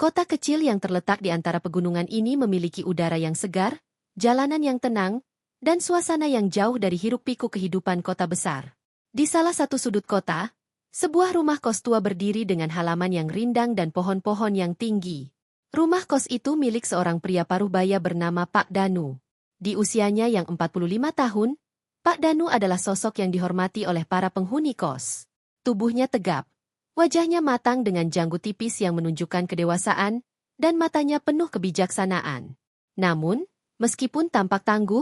Kota kecil yang terletak di antara pegunungan ini memiliki udara yang segar, jalanan yang tenang, dan suasana yang jauh dari hiruk-pikuk kehidupan kota besar. Di salah satu sudut kota, sebuah rumah kos tua berdiri dengan halaman yang rindang dan pohon-pohon yang tinggi. Rumah kos itu milik seorang pria paruh baya bernama Pak Danu. Di usianya yang 45 tahun, Pak Danu adalah sosok yang dihormati oleh para penghuni kos. Tubuhnya tegap, wajahnya matang dengan janggut tipis yang menunjukkan kedewasaan, dan matanya penuh kebijaksanaan. Namun, meskipun tampak tangguh,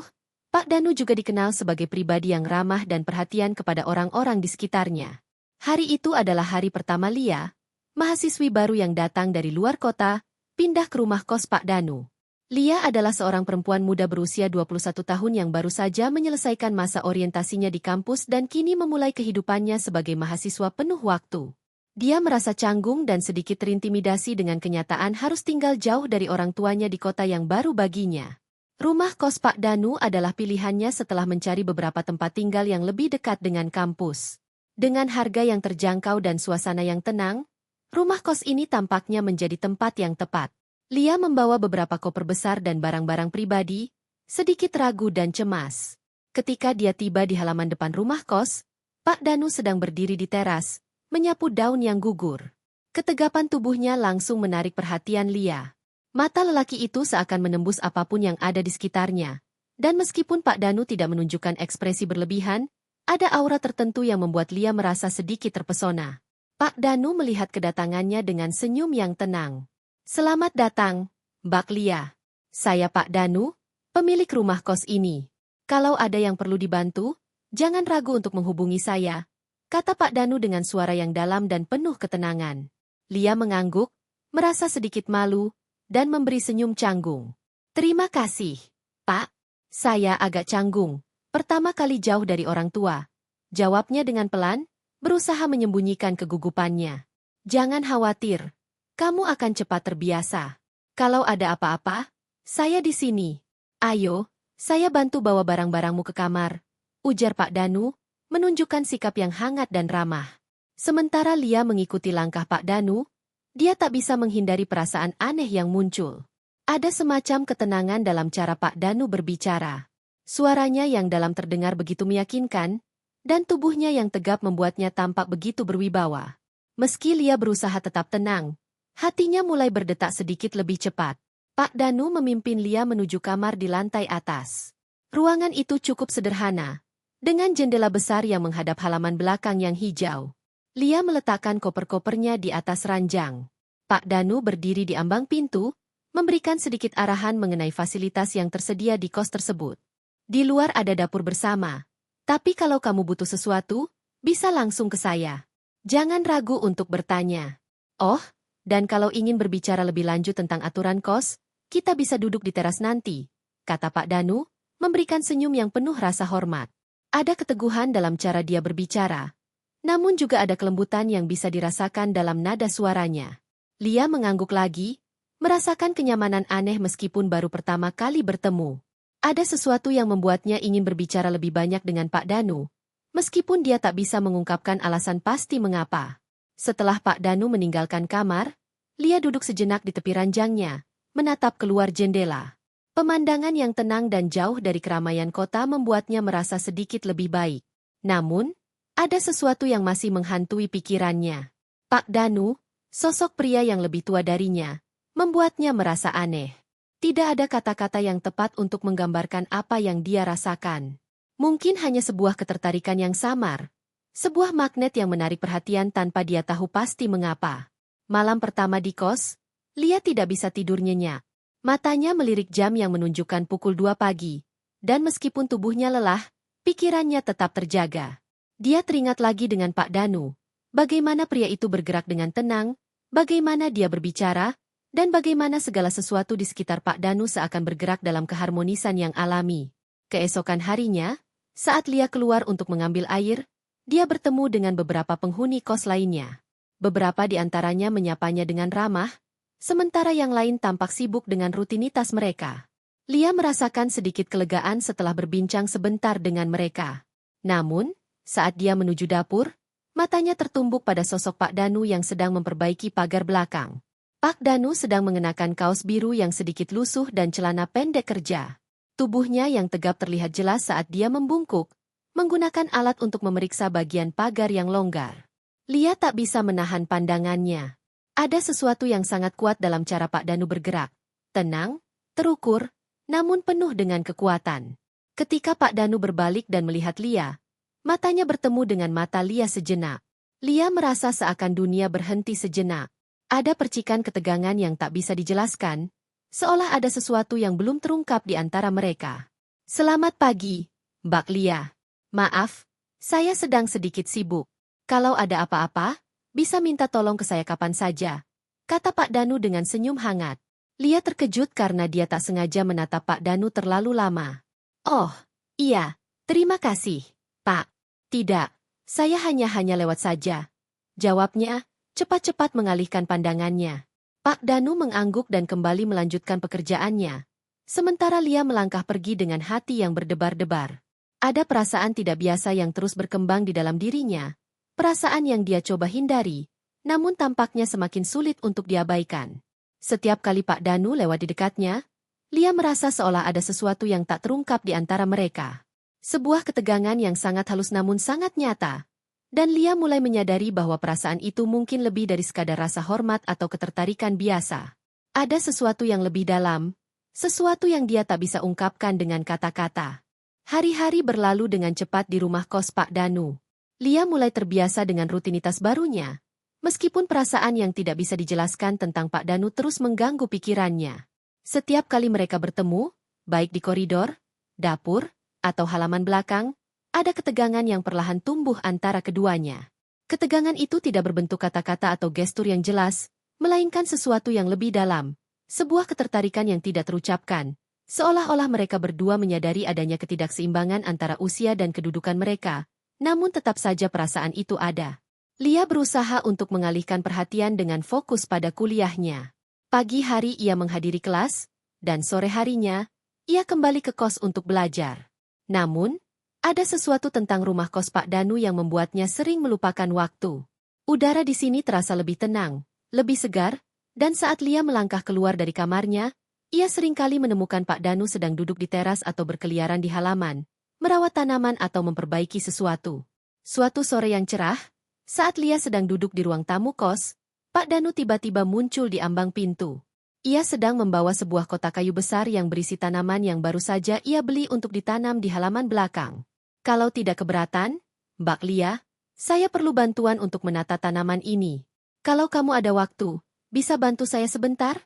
Pak Danu juga dikenal sebagai pribadi yang ramah dan perhatian kepada orang-orang di sekitarnya. Hari itu adalah hari pertama Lia, mahasiswi baru yang datang dari luar kota, pindah ke rumah kos Pak Danu. Lia adalah seorang perempuan muda berusia 21 tahun yang baru saja menyelesaikan masa orientasinya di kampus dan kini memulai kehidupannya sebagai mahasiswa penuh waktu. Dia merasa canggung dan sedikit terintimidasi dengan kenyataan harus tinggal jauh dari orang tuanya di kota yang baru baginya. Rumah kos Pak Danu adalah pilihannya setelah mencari beberapa tempat tinggal yang lebih dekat dengan kampus. Dengan harga yang terjangkau dan suasana yang tenang, rumah kos ini tampaknya menjadi tempat yang tepat. Lia membawa beberapa koper besar dan barang-barang pribadi, sedikit ragu dan cemas. Ketika dia tiba di halaman depan rumah kos, Pak Danu sedang berdiri di teras, menyapu daun yang gugur. Ketegapan tubuhnya langsung menarik perhatian Lia. Mata lelaki itu seakan menembus apapun yang ada di sekitarnya. Dan meskipun Pak Danu tidak menunjukkan ekspresi berlebihan, ada aura tertentu yang membuat Lia merasa sedikit terpesona. Pak Danu melihat kedatangannya dengan senyum yang tenang. Selamat datang, Mbak Lia. Saya Pak Danu, pemilik rumah kos ini. Kalau ada yang perlu dibantu, jangan ragu untuk menghubungi saya, kata Pak Danu dengan suara yang dalam dan penuh ketenangan. Lia mengangguk, merasa sedikit malu, dan memberi senyum canggung. Terima kasih, Pak. Saya agak canggung, pertama kali jauh dari orang tua. Jawabnya dengan pelan, berusaha menyembunyikan kegugupannya. Jangan khawatir. Kamu akan cepat terbiasa. Kalau ada apa-apa, saya di sini. Ayo, saya bantu bawa barang-barangmu ke kamar, ujar Pak Danu, menunjukkan sikap yang hangat dan ramah. Sementara Lia mengikuti langkah Pak Danu, dia tak bisa menghindari perasaan aneh yang muncul. Ada semacam ketenangan dalam cara Pak Danu berbicara. Suaranya yang dalam terdengar begitu meyakinkan, dan tubuhnya yang tegap membuatnya tampak begitu berwibawa. Meski Lia berusaha tetap tenang, hatinya mulai berdetak sedikit lebih cepat. Pak Danu memimpin Lia menuju kamar di lantai atas. Ruangan itu cukup sederhana, dengan jendela besar yang menghadap halaman belakang yang hijau. Lia meletakkan koper-kopernya di atas ranjang. Pak Danu berdiri di ambang pintu, memberikan sedikit arahan mengenai fasilitas yang tersedia di kos tersebut. Di luar ada dapur bersama, tapi kalau kamu butuh sesuatu, bisa langsung ke saya. Jangan ragu untuk bertanya. Oh, dan kalau ingin berbicara lebih lanjut tentang aturan kos, kita bisa duduk di teras nanti, kata Pak Danu, memberikan senyum yang penuh rasa hormat. Ada keteguhan dalam cara dia berbicara, namun juga ada kelembutan yang bisa dirasakan dalam nada suaranya. Lia mengangguk lagi, merasakan kenyamanan aneh meskipun baru pertama kali bertemu. Ada sesuatu yang membuatnya ingin berbicara lebih banyak dengan Pak Danu, meskipun dia tak bisa mengungkapkan alasan pasti mengapa. Setelah Pak Danu meninggalkan kamar, Lia duduk sejenak di tepi ranjangnya, menatap keluar jendela. Pemandangan yang tenang dan jauh dari keramaian kota membuatnya merasa sedikit lebih baik. Namun, ada sesuatu yang masih menghantui pikirannya. Pak Danu, sosok pria yang lebih tua darinya, membuatnya merasa aneh. Tidak ada kata-kata yang tepat untuk menggambarkan apa yang dia rasakan. Mungkin hanya sebuah ketertarikan yang samar. Sebuah magnet yang menarik perhatian tanpa dia tahu pasti mengapa. Malam pertama di kos, Lia tidak bisa tidur nyenyak. Matanya melirik jam yang menunjukkan pukul 2 pagi. Dan meskipun tubuhnya lelah, pikirannya tetap terjaga. Dia teringat lagi dengan Pak Danu. Bagaimana pria itu bergerak dengan tenang, bagaimana dia berbicara, dan bagaimana segala sesuatu di sekitar Pak Danu seakan bergerak dalam keharmonisan yang alami. Keesokan harinya, saat Lia keluar untuk mengambil air, dia bertemu dengan beberapa penghuni kos lainnya. Beberapa di antaranya menyapanya dengan ramah, sementara yang lain tampak sibuk dengan rutinitas mereka. Lia merasakan sedikit kelegaan setelah berbincang sebentar dengan mereka. Namun, saat dia menuju dapur, matanya tertumbuk pada sosok Pak Danu yang sedang memperbaiki pagar belakang. Pak Danu sedang mengenakan kaos biru yang sedikit lusuh dan celana pendek kerja. Tubuhnya yang tegap terlihat jelas saat dia membungkuk, menggunakan alat untuk memeriksa bagian pagar yang longgar. Lia tak bisa menahan pandangannya. Ada sesuatu yang sangat kuat dalam cara Pak Danu bergerak. Tenang, terukur, namun penuh dengan kekuatan. Ketika Pak Danu berbalik dan melihat Lia, matanya bertemu dengan mata Lia sejenak. Lia merasa seakan dunia berhenti sejenak. Ada percikan ketegangan yang tak bisa dijelaskan, seolah ada sesuatu yang belum terungkap di antara mereka. Selamat pagi, Mbak Lia. Maaf, saya sedang sedikit sibuk. Kalau ada apa-apa, bisa minta tolong ke saya kapan saja, kata Pak Danu dengan senyum hangat. Lia terkejut karena dia tak sengaja menatap Pak Danu terlalu lama. Oh, iya, terima kasih, Pak. Tidak, saya hanya lewat saja. Jawabnya, cepat-cepat mengalihkan pandangannya. Pak Danu mengangguk dan kembali melanjutkan pekerjaannya. Sementara Lia melangkah pergi dengan hati yang berdebar-debar. Ada perasaan tidak biasa yang terus berkembang di dalam dirinya. Perasaan yang dia coba hindari, namun tampaknya semakin sulit untuk diabaikan. Setiap kali Pak Danu lewat di dekatnya, Lia merasa seolah ada sesuatu yang tak terungkap di antara mereka. Sebuah ketegangan yang sangat halus namun sangat nyata. Dan Lia mulai menyadari bahwa perasaan itu mungkin lebih dari sekadar rasa hormat atau ketertarikan biasa. Ada sesuatu yang lebih dalam, sesuatu yang dia tak bisa ungkapkan dengan kata-kata. Hari-hari berlalu dengan cepat di rumah kos Pak Danu. Lia mulai terbiasa dengan rutinitas barunya, meskipun perasaan yang tidak bisa dijelaskan tentang Pak Danu terus mengganggu pikirannya. Setiap kali mereka bertemu, baik di koridor, dapur, atau halaman belakang, ada ketegangan yang perlahan tumbuh antara keduanya. Ketegangan itu tidak berbentuk kata-kata atau gestur yang jelas, melainkan sesuatu yang lebih dalam, sebuah ketertarikan yang tidak terucapkan, seolah-olah mereka berdua menyadari adanya ketidakseimbangan antara usia dan kedudukan mereka, namun tetap saja perasaan itu ada. Lia berusaha untuk mengalihkan perhatian dengan fokus pada kuliahnya. Pagi hari ia menghadiri kelas, dan sore harinya, ia kembali ke kos untuk belajar. Namun, ada sesuatu tentang rumah kos Pak Danu yang membuatnya sering melupakan waktu. Udara di sini terasa lebih tenang, lebih segar, dan saat Lia melangkah keluar dari kamarnya, ia seringkali menemukan Pak Danu sedang duduk di teras atau berkeliaran di halaman, merawat tanaman atau memperbaiki sesuatu. Suatu sore yang cerah, saat Lia sedang duduk di ruang tamu kos, Pak Danu tiba-tiba muncul di ambang pintu. Ia sedang membawa sebuah kotak kayu besar yang berisi tanaman yang baru saja ia beli untuk ditanam di halaman belakang. Kalau tidak keberatan, Mbak Lia, saya perlu bantuan untuk menata tanaman ini. Kalau kamu ada waktu, bisa bantu saya sebentar?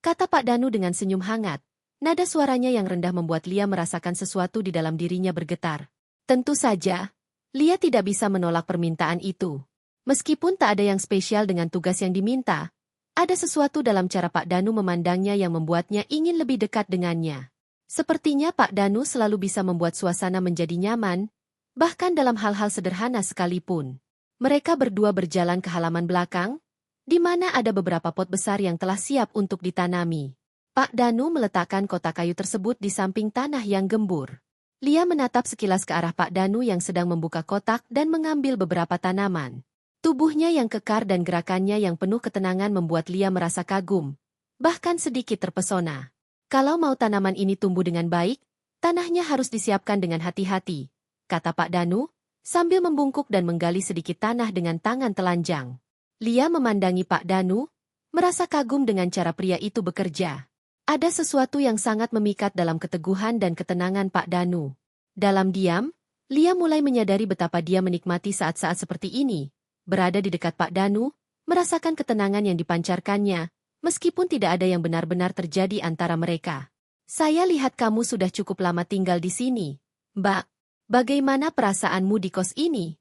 Kata Pak Danu dengan senyum hangat. Nada suaranya yang rendah membuat Lia merasakan sesuatu di dalam dirinya bergetar. Tentu saja, Lia tidak bisa menolak permintaan itu. Meskipun tak ada yang spesial dengan tugas yang diminta, ada sesuatu dalam cara Pak Danu memandangnya yang membuatnya ingin lebih dekat dengannya. Sepertinya Pak Danu selalu bisa membuat suasana menjadi nyaman, bahkan dalam hal-hal sederhana sekalipun. Mereka berdua berjalan ke halaman belakang, di mana ada beberapa pot besar yang telah siap untuk ditanami. Pak Danu meletakkan kotak kayu tersebut di samping tanah yang gembur. Lia menatap sekilas ke arah Pak Danu yang sedang membuka kotak dan mengambil beberapa tanaman. Tubuhnya yang kekar dan gerakannya yang penuh ketenangan membuat Lia merasa kagum, bahkan sedikit terpesona. Kalau mau tanaman ini tumbuh dengan baik, tanahnya harus disiapkan dengan hati-hati, kata Pak Danu, sambil membungkuk dan menggali sedikit tanah dengan tangan telanjang. Lia memandangi Pak Danu, merasa kagum dengan cara pria itu bekerja. Ada sesuatu yang sangat memikat dalam keteguhan dan ketenangan Pak Danu. Dalam diam, Lia mulai menyadari betapa dia menikmati saat-saat seperti ini, berada di dekat Pak Danu, merasakan ketenangan yang dipancarkannya, meskipun tidak ada yang benar-benar terjadi antara mereka. Saya lihat kamu sudah cukup lama tinggal di sini, Mbak. Bagaimana perasaanmu di kos ini?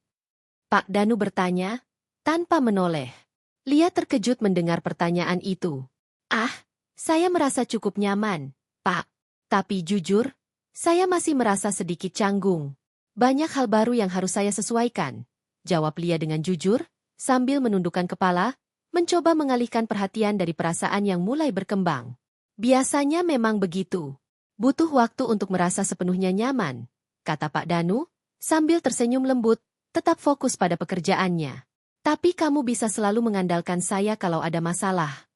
Pak Danu bertanya, tanpa menoleh. Lia terkejut mendengar pertanyaan itu. Ah, saya merasa cukup nyaman, Pak. Tapi jujur, saya masih merasa sedikit canggung. Banyak hal baru yang harus saya sesuaikan, jawab Lia dengan jujur, sambil menundukkan kepala, mencoba mengalihkan perhatian dari perasaan yang mulai berkembang. Biasanya memang begitu. Butuh waktu untuk merasa sepenuhnya nyaman, kata Pak Danu, sambil tersenyum lembut, tetap fokus pada pekerjaannya. Tapi kamu bisa selalu mengandalkan saya kalau ada masalah.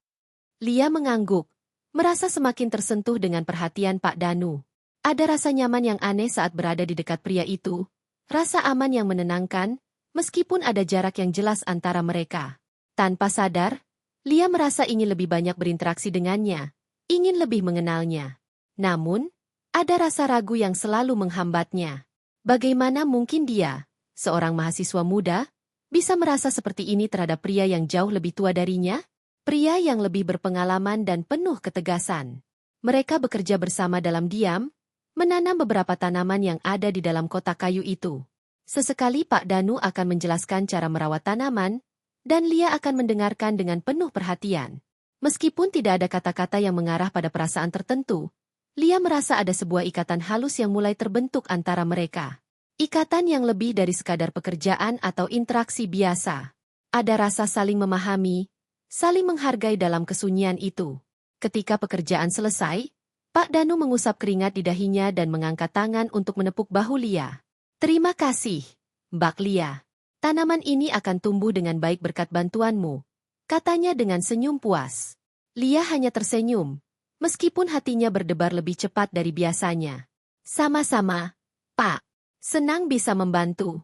Lia mengangguk, merasa semakin tersentuh dengan perhatian Pak Danu. Ada rasa nyaman yang aneh saat berada di dekat pria itu, rasa aman yang menenangkan, meskipun ada jarak yang jelas antara mereka. Tanpa sadar, Lia merasa ingin lebih banyak berinteraksi dengannya, ingin lebih mengenalnya. Namun, ada rasa ragu yang selalu menghambatnya. Bagaimana mungkin dia, seorang mahasiswa muda, bisa merasa seperti ini terhadap pria yang jauh lebih tua darinya? Pria yang lebih berpengalaman dan penuh ketegasan. Mereka bekerja bersama dalam diam, menanam beberapa tanaman yang ada di dalam kotak kayu itu. Sesekali Pak Danu akan menjelaskan cara merawat tanaman, dan Lia akan mendengarkan dengan penuh perhatian. Meskipun tidak ada kata-kata yang mengarah pada perasaan tertentu, Lia merasa ada sebuah ikatan halus yang mulai terbentuk antara mereka. Ikatan yang lebih dari sekadar pekerjaan atau interaksi biasa. Ada rasa saling memahami, saling menghargai dalam kesunyian itu. Ketika pekerjaan selesai, Pak Danu mengusap keringat di dahinya dan mengangkat tangan untuk menepuk bahu Lia. Terima kasih, Mbak Lia. Tanaman ini akan tumbuh dengan baik berkat bantuanmu, katanya dengan senyum puas. Lia hanya tersenyum, meskipun hatinya berdebar lebih cepat dari biasanya. Sama-sama, Pak. Senang bisa membantu.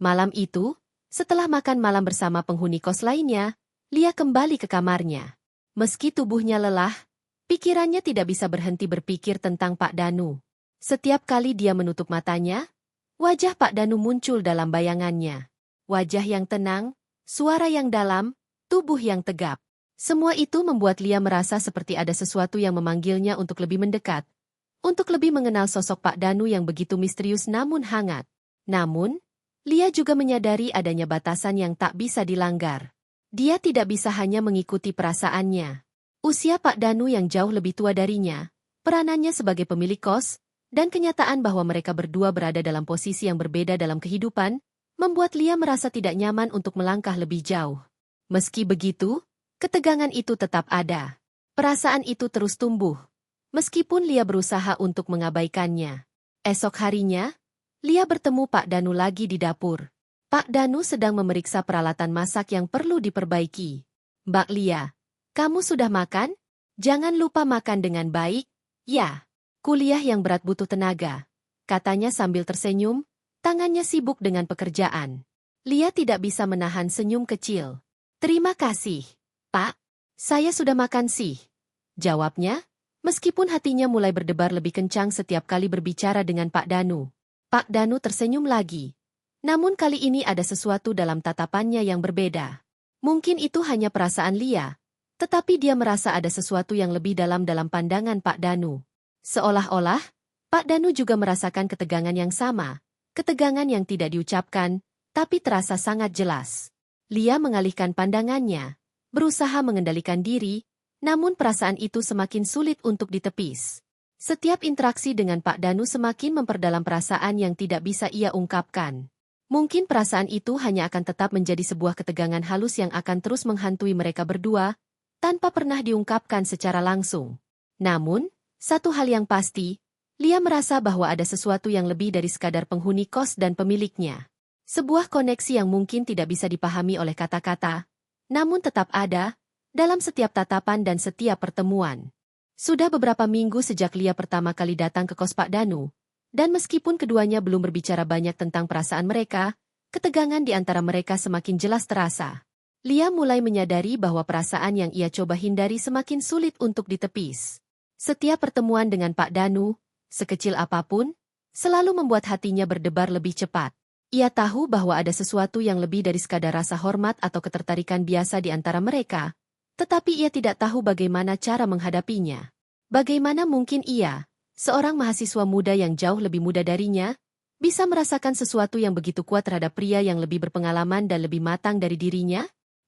Malam itu, setelah makan malam bersama penghuni kos lainnya, Lia kembali ke kamarnya. Meski tubuhnya lelah, pikirannya tidak bisa berhenti berpikir tentang Pak Danu. Setiap kali dia menutup matanya, wajah Pak Danu muncul dalam bayangannya. Wajah yang tenang, suara yang dalam, tubuh yang tegap. Semua itu membuat Lia merasa seperti ada sesuatu yang memanggilnya untuk lebih mendekat, untuk lebih mengenal sosok Pak Danu yang begitu misterius namun hangat. Namun, Lia juga menyadari adanya batasan yang tak bisa dilanggar. Dia tidak bisa hanya mengikuti perasaannya. Usia Pak Danu yang jauh lebih tua darinya, peranannya sebagai pemilik kos, dan kenyataan bahwa mereka berdua berada dalam posisi yang berbeda dalam kehidupan, membuat Lia merasa tidak nyaman untuk melangkah lebih jauh. Meski begitu, ketegangan itu tetap ada. Perasaan itu terus tumbuh, meskipun Lia berusaha untuk mengabaikannya. Esok harinya, Lia bertemu Pak Danu lagi di dapur. Pak Danu sedang memeriksa peralatan masak yang perlu diperbaiki. Mbak Lia, kamu sudah makan? Jangan lupa makan dengan baik, ya. Kuliah yang berat butuh tenaga, katanya sambil tersenyum, tangannya sibuk dengan pekerjaan. Lia tidak bisa menahan senyum kecil. Terima kasih, Pak. Saya sudah makan sih, jawabnya, meskipun hatinya mulai berdebar lebih kencang setiap kali berbicara dengan Pak Danu. Pak Danu tersenyum lagi. Namun kali ini ada sesuatu dalam tatapannya yang berbeda. Mungkin itu hanya perasaan Lia, tetapi dia merasa ada sesuatu yang lebih dalam pandangan Pak Danu. Seolah-olah, Pak Danu juga merasakan ketegangan yang sama, ketegangan yang tidak diucapkan, tapi terasa sangat jelas. Lia mengalihkan pandangannya, berusaha mengendalikan diri, namun perasaan itu semakin sulit untuk ditepis. Setiap interaksi dengan Pak Danu semakin memperdalam perasaan yang tidak bisa ia ungkapkan. Mungkin perasaan itu hanya akan tetap menjadi sebuah ketegangan halus yang akan terus menghantui mereka berdua, tanpa pernah diungkapkan secara langsung. Namun, satu hal yang pasti, Lia merasa bahwa ada sesuatu yang lebih dari sekadar penghuni kos dan pemiliknya. Sebuah koneksi yang mungkin tidak bisa dipahami oleh kata-kata, namun tetap ada, dalam setiap tatapan dan setiap pertemuan. Sudah beberapa minggu sejak Lia pertama kali datang ke kos Pak Danu, dan meskipun keduanya belum berbicara banyak tentang perasaan mereka, ketegangan di antara mereka semakin jelas terasa. Lia mulai menyadari bahwa perasaan yang ia coba hindari semakin sulit untuk ditepis. Setiap pertemuan dengan Pak Danu, sekecil apapun, selalu membuat hatinya berdebar lebih cepat. Ia tahu bahwa ada sesuatu yang lebih dari sekadar rasa hormat atau ketertarikan biasa di antara mereka, tetapi ia tidak tahu bagaimana cara menghadapinya. Bagaimana mungkin ia, seorang mahasiswa muda yang jauh lebih muda darinya, bisa merasakan sesuatu yang begitu kuat terhadap pria yang lebih berpengalaman dan lebih matang dari dirinya?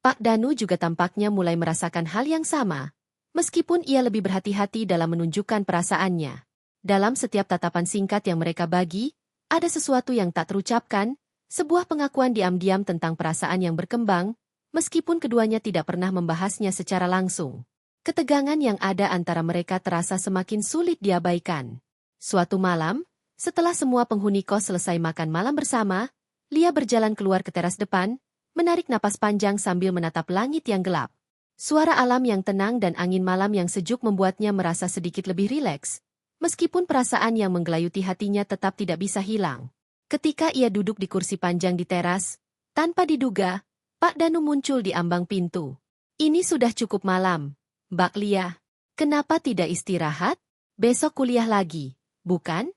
Pak Danu juga tampaknya mulai merasakan hal yang sama, meskipun ia lebih berhati-hati dalam menunjukkan perasaannya. Dalam setiap tatapan singkat yang mereka bagi, ada sesuatu yang tak terucapkan, sebuah pengakuan diam-diam tentang perasaan yang berkembang, meskipun keduanya tidak pernah membahasnya secara langsung. Ketegangan yang ada antara mereka terasa semakin sulit diabaikan. Suatu malam, setelah semua penghuni kos selesai makan malam bersama, Lia berjalan keluar ke teras depan, menarik napas panjang sambil menatap langit yang gelap. Suara alam yang tenang dan angin malam yang sejuk membuatnya merasa sedikit lebih rileks, meskipun perasaan yang menggelayuti hatinya tetap tidak bisa hilang. Ketika ia duduk di kursi panjang di teras, tanpa diduga, Pak Danu muncul di ambang pintu. Ini sudah cukup malam, Mbak Lia. Kenapa tidak istirahat? Besok kuliah lagi, bukan?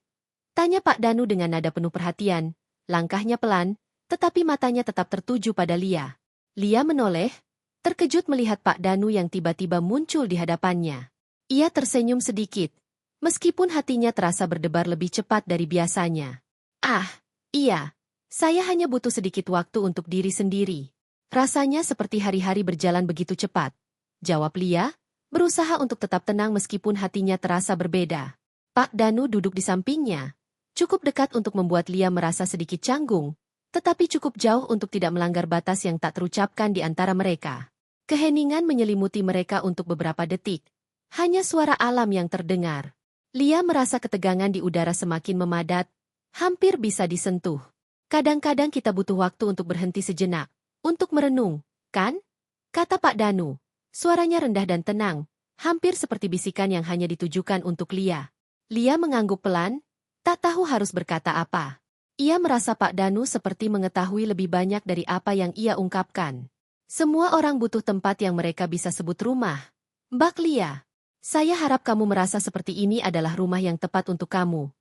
Tanya Pak Danu dengan nada penuh perhatian. Langkahnya pelan, tetapi matanya tetap tertuju pada Lia. Lia menoleh, terkejut melihat Pak Danu yang tiba-tiba muncul di hadapannya. Ia tersenyum sedikit, meskipun hatinya terasa berdebar lebih cepat dari biasanya. Ah, iya. Saya hanya butuh sedikit waktu untuk diri sendiri. Rasanya seperti hari-hari berjalan begitu cepat. Jawab Lia, berusaha untuk tetap tenang meskipun hatinya terasa berbeda. Pak Danu duduk di sampingnya. Cukup dekat untuk membuat Lia merasa sedikit canggung, tetapi cukup jauh untuk tidak melanggar batas yang tak terucapkan di antara mereka. Keheningan menyelimuti mereka untuk beberapa detik. Hanya suara alam yang terdengar. Lia merasa ketegangan di udara semakin memadat, hampir bisa disentuh. Kadang-kadang kita butuh waktu untuk berhenti sejenak, untuk merenung, kan? Kata Pak Danu. Suaranya rendah dan tenang, hampir seperti bisikan yang hanya ditujukan untuk Lia. Lia mengangguk pelan, tak tahu harus berkata apa. Ia merasa Pak Danu seperti mengetahui lebih banyak dari apa yang ia ungkapkan. Semua orang butuh tempat yang mereka bisa sebut rumah. Mbak Lia, saya harap kamu merasa seperti ini adalah rumah yang tepat untuk kamu.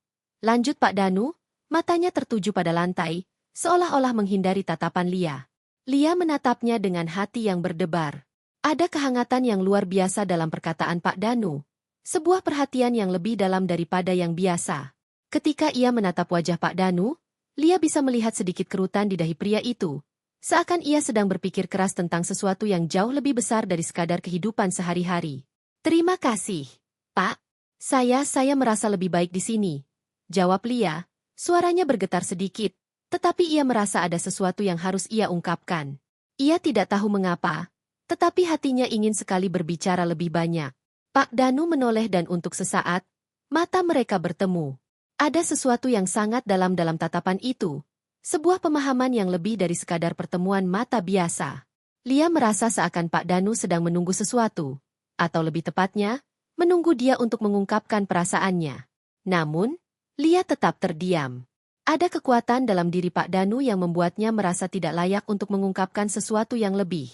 Lanjut Pak Danu, matanya tertuju pada lantai, seolah-olah menghindari tatapan Lia. Lia menatapnya dengan hati yang berdebar. Ada kehangatan yang luar biasa dalam perkataan Pak Danu. Sebuah perhatian yang lebih dalam daripada yang biasa. Ketika ia menatap wajah Pak Danu, Lia bisa melihat sedikit kerutan di dahi pria itu. Seakan ia sedang berpikir keras tentang sesuatu yang jauh lebih besar dari sekadar kehidupan sehari-hari. Terima kasih, Pak. Saya merasa lebih baik di sini. Jawab Lia, suaranya bergetar sedikit, tetapi ia merasa ada sesuatu yang harus ia ungkapkan. Ia tidak tahu mengapa, tetapi hatinya ingin sekali berbicara lebih banyak. Pak Danu menoleh dan untuk sesaat, mata mereka bertemu. Ada sesuatu yang sangat dalam tatapan itu. Sebuah pemahaman yang lebih dari sekadar pertemuan mata biasa. Lia merasa seakan Pak Danu sedang menunggu sesuatu. Atau lebih tepatnya, menunggu dia untuk mengungkapkan perasaannya. Namun, Lia tetap terdiam. Ada kekuatan dalam diri Pak Danu yang membuatnya merasa tidak layak untuk mengungkapkan sesuatu yang lebih.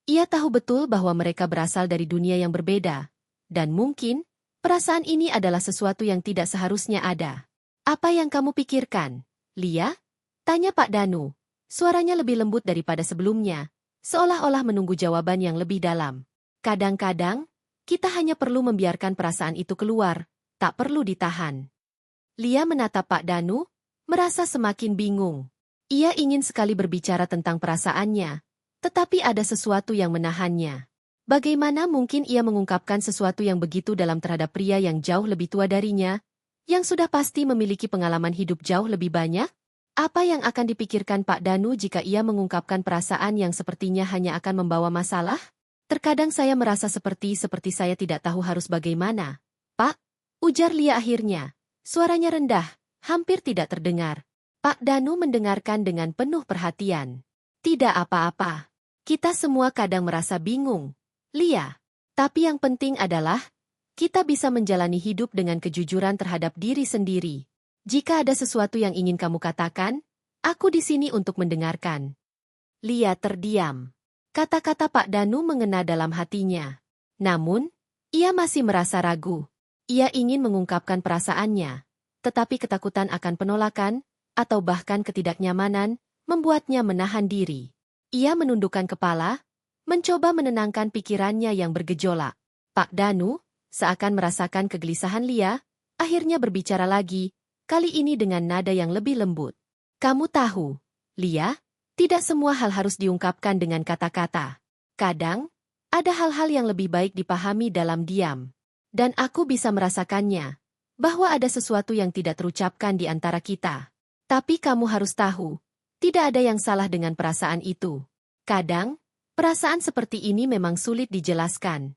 Ia tahu betul bahwa mereka berasal dari dunia yang berbeda. Dan mungkin, perasaan ini adalah sesuatu yang tidak seharusnya ada. Apa yang kamu pikirkan, Lia? Tanya Pak Danu. Suaranya lebih lembut daripada sebelumnya, seolah-olah menunggu jawaban yang lebih dalam. Kadang-kadang, kita hanya perlu membiarkan perasaan itu keluar, tak perlu ditahan. Lia menatap Pak Danu, merasa semakin bingung. Ia ingin sekali berbicara tentang perasaannya, tetapi ada sesuatu yang menahannya. Bagaimana mungkin ia mengungkapkan sesuatu yang begitu dalam terhadap pria yang jauh lebih tua darinya, yang sudah pasti memiliki pengalaman hidup jauh lebih banyak? Apa yang akan dipikirkan Pak Danu jika ia mengungkapkan perasaan yang sepertinya hanya akan membawa masalah? Terkadang saya merasa seperti saya tidak tahu harus bagaimana. Pak, ujar Lia akhirnya. Suaranya rendah, hampir tidak terdengar. Pak Danu mendengarkan dengan penuh perhatian. Tidak apa-apa. Kita semua kadang merasa bingung, Lia. Tapi yang penting adalah, kita bisa menjalani hidup dengan kejujuran terhadap diri sendiri. Jika ada sesuatu yang ingin kamu katakan, aku di sini untuk mendengarkan. Lia terdiam. Kata-kata Pak Danu mengena dalam hatinya. Namun, ia masih merasa ragu. Ia ingin mengungkapkan perasaannya, tetapi ketakutan akan penolakan, atau bahkan ketidaknyamanan, membuatnya menahan diri. Ia menundukkan kepala, mencoba menenangkan pikirannya yang bergejolak. Pak Danu, seakan merasakan kegelisahan Lia, akhirnya berbicara lagi, kali ini dengan nada yang lebih lembut. Kamu tahu, Lia, tidak semua hal harus diungkapkan dengan kata-kata. Kadang, ada hal-hal yang lebih baik dipahami dalam diam. Dan aku bisa merasakannya, bahwa ada sesuatu yang tidak terucapkan di antara kita. Tapi kamu harus tahu, tidak ada yang salah dengan perasaan itu. Kadang, perasaan seperti ini memang sulit dijelaskan.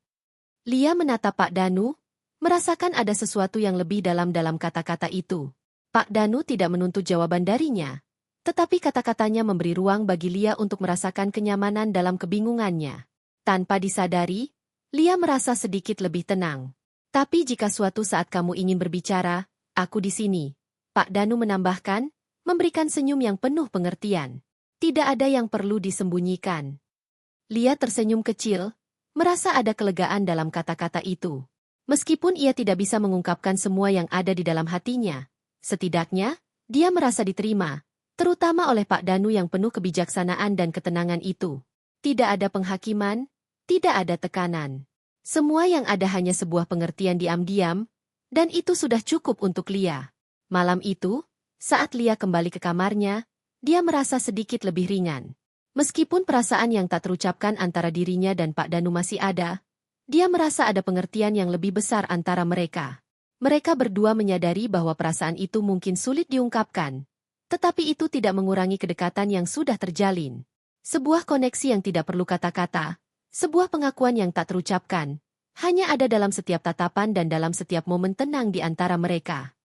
Lia menatap Pak Danu, merasakan ada sesuatu yang lebih dalam kata-kata itu. Pak Danu tidak menuntut jawaban darinya, tetapi kata-katanya memberi ruang bagi Lia untuk merasakan kenyamanan dalam kebingungannya. Tanpa disadari, Lia merasa sedikit lebih tenang. Tapi jika suatu saat kamu ingin berbicara, aku di sini. Pak Danu menambahkan, memberikan senyum yang penuh pengertian. Tidak ada yang perlu disembunyikan. Lia tersenyum kecil, merasa ada kelegaan dalam kata-kata itu. Meskipun ia tidak bisa mengungkapkan semua yang ada di dalam hatinya, setidaknya, dia merasa diterima, terutama oleh Pak Danu yang penuh kebijaksanaan dan ketenangan itu. Tidak ada penghakiman, tidak ada tekanan. Semua yang ada hanya sebuah pengertian diam-diam, dan itu sudah cukup untuk Lia. Malam itu, saat Lia kembali ke kamarnya, dia merasa sedikit lebih ringan. Meskipun perasaan yang tak terucapkan antara dirinya dan Pak Danu masih ada, dia merasa ada pengertian yang lebih besar antara mereka. Mereka berdua menyadari bahwa perasaan itu mungkin sulit diungkapkan, tetapi itu tidak mengurangi kedekatan yang sudah terjalin. Sebuah koneksi yang tidak perlu kata-kata, sebuah pengakuan yang tak terucapkan, hanya ada dalam setiap tatapan dan dalam setiap momen tenang di antara mereka.